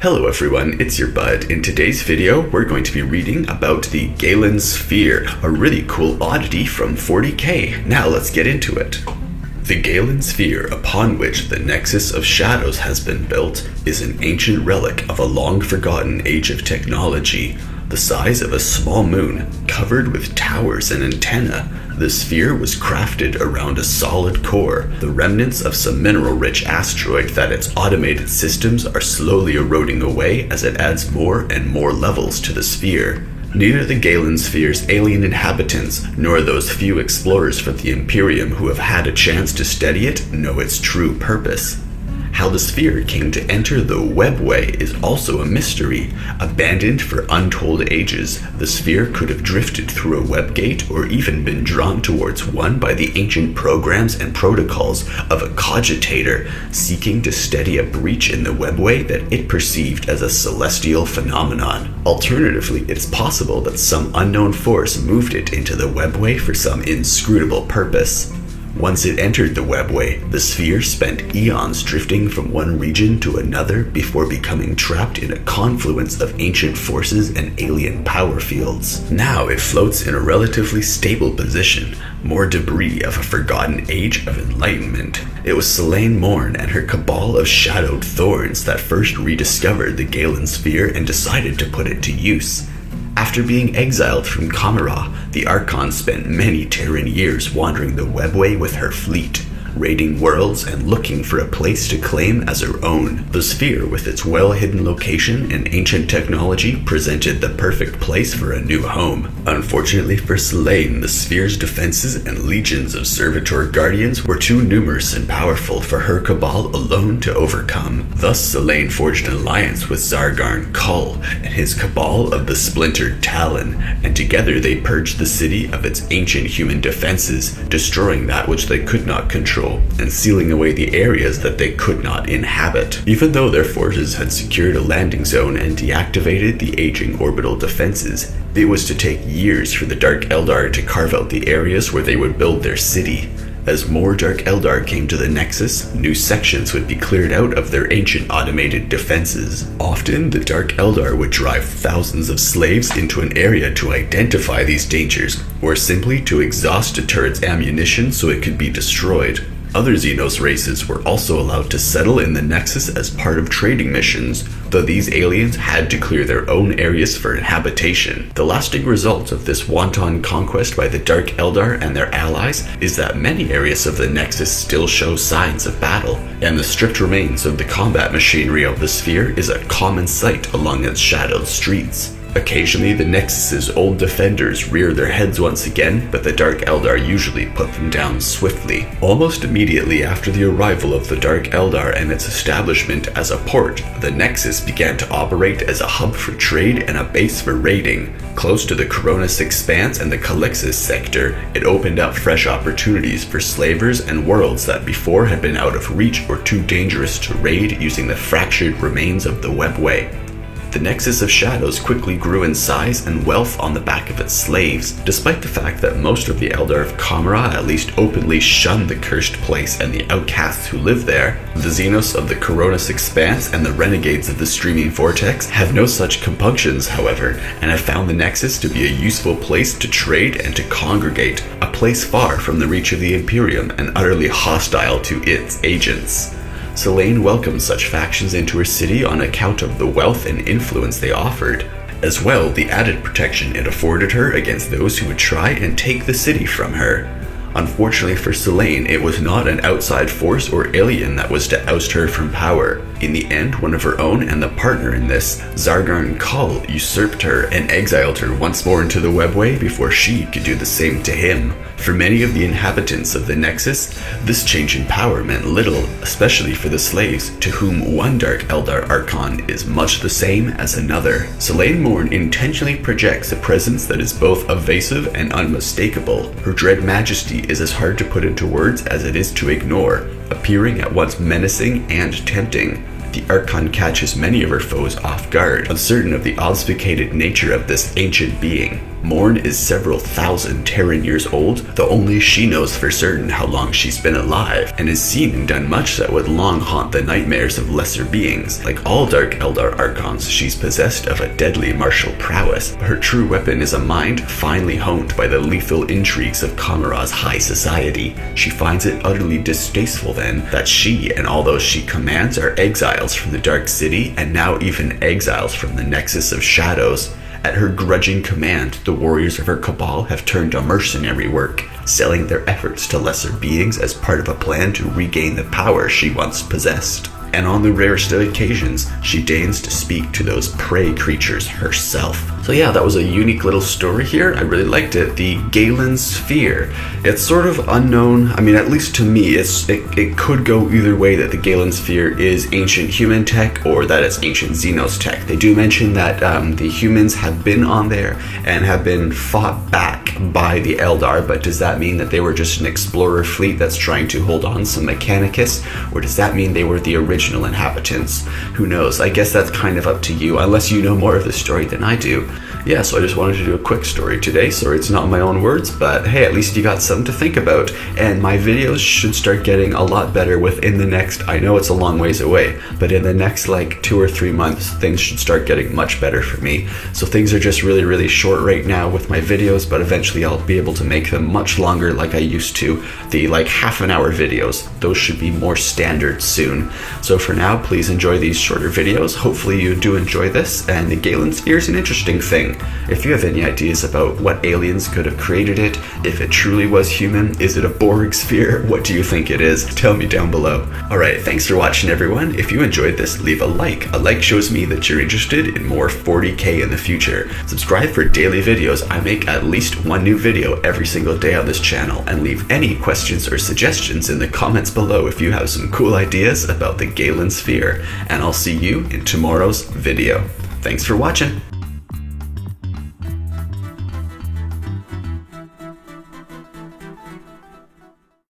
Hello everyone, it's your bud. In today's video, we're going to be reading about the Gaelan sphere, a really cool oddity from 40k. Now let's get into it. The Gaelan sphere, upon which the Nexus of Shadows has been built, is an ancient relic of a long-forgotten age of technology. The size of a small moon, covered with towers and antennae, the sphere was crafted around a solid core, the remnants of some mineral-rich asteroid that its automated systems are slowly eroding away as it adds more and more levels to the sphere. Neither the Gaelan sphere's alien inhabitants, nor those few explorers from the Imperium who have had a chance to study it, know its true purpose. How the sphere came to enter the Webway is also a mystery. Abandoned for untold ages, the sphere could have drifted through a web gate or even been drawn towards one by the ancient programs and protocols of a cogitator seeking to steady a breach in the Webway that it perceived as a celestial phenomenon. Alternatively, it's possible that some unknown force moved it into the Webway for some inscrutable purpose. Once it entered the Webway, the sphere spent eons drifting from one region to another before becoming trapped in a confluence of ancient forces and alien power fields. Now it floats in a relatively stable position, more debris of a forgotten age of enlightenment. It was Selene Morn and her cabal of shadowed thorns that first rediscovered the Gaelan sphere and decided to put it to use. After being exiled from Kamara, the Archon spent many Terran years wandering the Webway with her fleet, raiding worlds and looking for a place to claim as her own. The sphere, with its well-hidden location and ancient technology, presented the perfect place for a new home. Unfortunately for Selene, the sphere's defenses and legions of servitor guardians were too numerous and powerful for her cabal alone to overcome. Thus, Selene forged an alliance with Zargarn Kull and his cabal of the Splintered Talon, and together they purged the city of its ancient human defenses, destroying that which they could not control and sealing away the areas that they could not inhabit. Even though their forces had secured a landing zone and deactivated the aging orbital defenses, it was to take years for the Dark Eldar to carve out the areas where they would build their city. As more Dark Eldar came to the Nexus, new sections would be cleared out of their ancient automated defenses. Often, the Dark Eldar would drive thousands of slaves into an area to identify these dangers, or simply to exhaust a turret's ammunition so it could be destroyed. Other Xenos races were also allowed to settle in the Nexus as part of trading missions, though these aliens had to clear their own areas for inhabitation. The lasting result of this wanton conquest by the Dark Eldar and their allies is that many areas of the Nexus still show signs of battle, and the stripped remains of the combat machinery of the sphere is a common sight along its shadowed streets. Occasionally, the Nexus's old defenders rear their heads once again, but the Dark Eldar usually put them down swiftly. Almost immediately after the arrival of the Dark Eldar and its establishment as a port, the Nexus began to operate as a hub for trade and a base for raiding. Close to the Coronis Expanse and the Calixis sector, it opened up fresh opportunities for slavers and worlds that before had been out of reach or too dangerous to raid using the fractured remains of the Webway. The Nexus of Shadows quickly grew in size and wealth on the back of its slaves, despite the fact that most of the Eldar of Kamara at least openly shunned the cursed place and the outcasts who live there. The Xenos of the Coronis Expanse and the renegades of the Streaming Vortex have no such compunctions, however, and have found the Nexus to be a useful place to trade and to congregate, a place far from the reach of the Imperium and utterly hostile to its agents. Selene welcomed such factions into her city on account of the wealth and influence they offered. As well, the added protection it afforded her against those who would try and take the city from her. Unfortunately for Selene, it was not an outside force or alien that was to oust her from power. In the end, one of her own and the partner in this, Zargarn Kull, usurped her and exiled her once more into the Webway before she could do the same to him. For many of the inhabitants of the Nexus, this change in power meant little, especially for the slaves, to whom one Dark Eldar Archon is much the same as another. Selene Morn intentionally projects a presence that is both evasive and unmistakable. Her dread majesty is as hard to put into words as it is to ignore, appearing at once menacing and tempting. The Archon catches many of her foes off guard, uncertain of the obfuscated nature of this ancient being. Morn is several thousand Terran years old, though only she knows for certain how long she's been alive, and has seen and done much that would long haunt the nightmares of lesser beings. Like all Dark Eldar Archons, she's possessed of a deadly martial prowess, but her true weapon is a mind finely honed by the lethal intrigues of Kamara's high society. She finds it utterly distasteful then that she and all those she commands are exiles from the Dark City, and now even exiles from the Nexus of Shadows. At her grudging command, the warriors of her cabal have turned to mercenary work, selling their efforts to lesser beings as part of a plan to regain the power she once possessed. And on the rarest of occasions, she deigns to speak to those prey creatures herself. So yeah, that was a unique little story here. I really liked it. The Gaelan Sphere. It's sort of unknown. I mean, at least to me, it could go either way, that the Gaelan Sphere is ancient human tech or that it's ancient Xenos tech. They do mention that the humans have been on there and have been fought back by the Eldar, but does that mean that they were just an explorer fleet that's trying to hold on some Mechanicus? Or does that mean they were the original inhabitants? Who knows? I guess that's kind of up to you, unless you know more of the story than I do. Yeah, so I just wanted to do a quick story today. Sorry it's not my own words, but hey, at least you got something to think about. And my videos should start getting a lot better within the next, I know it's a long ways away, but in the next like 2 or 3 months, things should start getting much better for me. So things are just really, really short right now with my videos, but eventually I'll be able to make them much longer like I used to. The like half-an-hour videos, those should be more standard soon. So for now, please enjoy these shorter videos. Hopefully you do enjoy this, and the Gaelan Sphere is an interesting thing. If you have any ideas about what aliens could have created it, if it truly was human, is it a Borg sphere? What do you think it is? Tell me down below. Alright, thanks for watching everyone. If you enjoyed this, leave a like. A like shows me that you're interested in more 40K in the future. Subscribe for daily videos. I make at least one new video every single day on this channel, and leave any questions or suggestions in the comments below if you have some cool ideas about the Gaelan Sphere. And I'll see you in tomorrow's video. Thanks for watching.